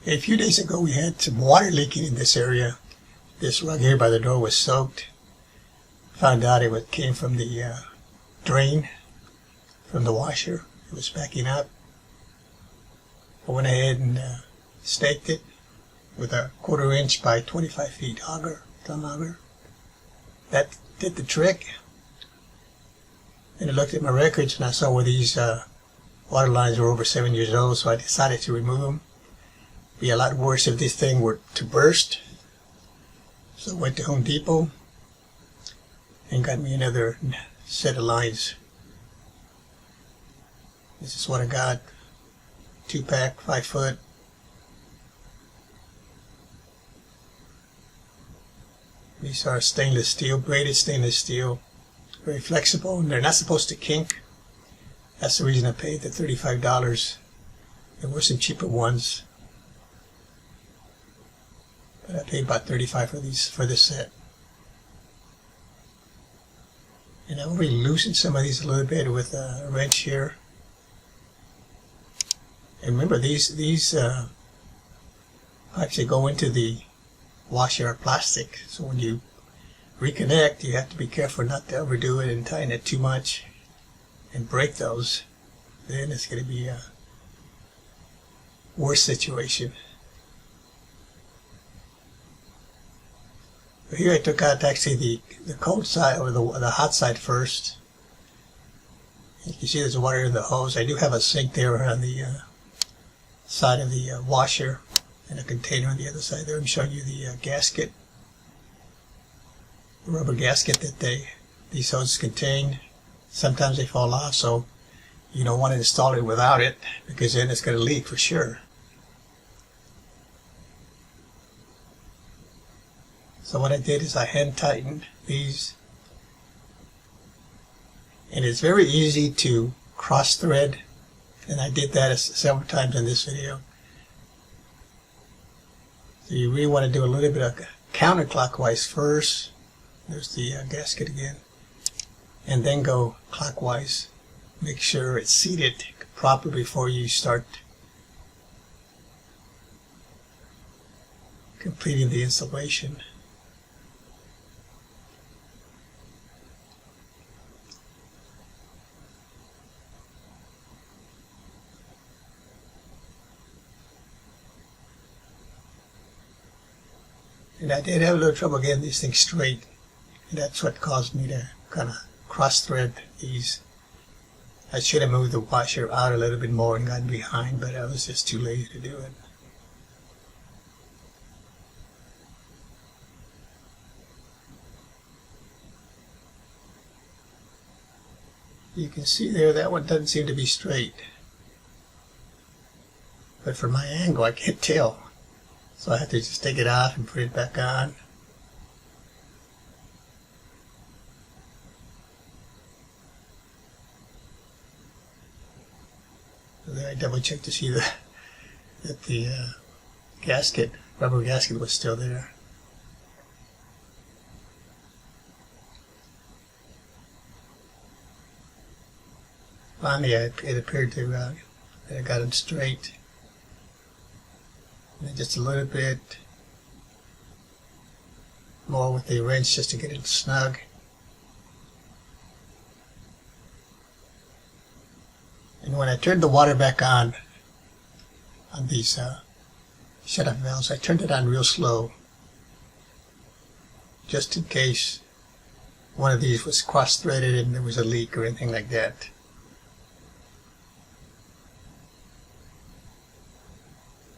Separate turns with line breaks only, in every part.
A few days ago we had some water leaking in this area. This rug here by the door was soaked. Found out it came from the drain, from the washer. It was backing up. I went ahead and staked it with a 1/4 inch by 25 feet thumb auger. That did the trick. And I looked at my records and I saw where these water lines were over 7 years old, so I decided to remove them. It'd be a lot worse if this thing were to burst. So I went to Home Depot and got me another set of lines. This is what I got. 2-pack, 5 foot. These are stainless steel, braided stainless steel. Very flexible, and they're not supposed to kink. That's the reason I paid the $35. There were some cheaper ones, but I paid about $35 for this set. And I already loosened some of these a little bit with a wrench here. And remember, these pipes that go into the washer are plastic, so when you reconnect, you have to be careful not to overdo it and tighten it too much and break those. Then it's going to be a worse situation. But here I took out actually the cold side, or the hot side first. You can see there's water in the hose. I do have a sink there on the side of the washer and a container on the other side there. I'm showing you the gasket, the rubber gasket that these hoses contain. Sometimes they fall off, so you don't want to install it without it, because then it's going to leak for sure. So what I did is I hand tightened these, and it's very easy to cross thread, and I did that several times in this video. So you really want to do a little bit of counterclockwise first. There's the gasket again, and then go clockwise. Make sure it's seated properly before you start completing the installation. And I did have a little trouble getting these things straight, and that's what caused me to kind of cross thread these. I should have moved the washer out a little bit more and gotten behind, but I was just too lazy to do it. You can see there, that one doesn't seem to be straight. But from my angle, I can't tell. So I have to just take it off and put it back on. So there I double checked to see that the gasket, rubber gasket, was still there. Finally, it appeared to that I got them straight. And just a little bit more with the wrench just to get it snug. And when I turned the water back on these shut-off valves, I turned it on real slow, just in case one of these was cross-threaded and there was a leak or anything like that.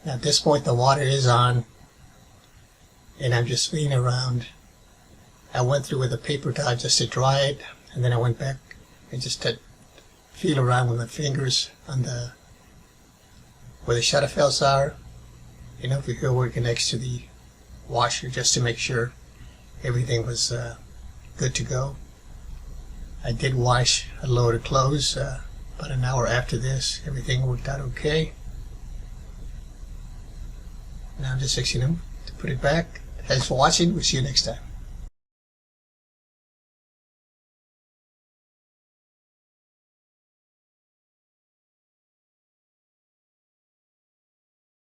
Now at this point the water is on, and I'm just feeling around. I went through with a paper towel just to dry it, and then I went back and just to feel around with my fingers on where the shutoff valves are, and over here where it connects to the washer, just to make sure everything was good to go. I did wash a load of clothes about an hour after this. Everything worked out okay. Now I'm just fixing them to put it back. Thanks for watching. We'll see you next time.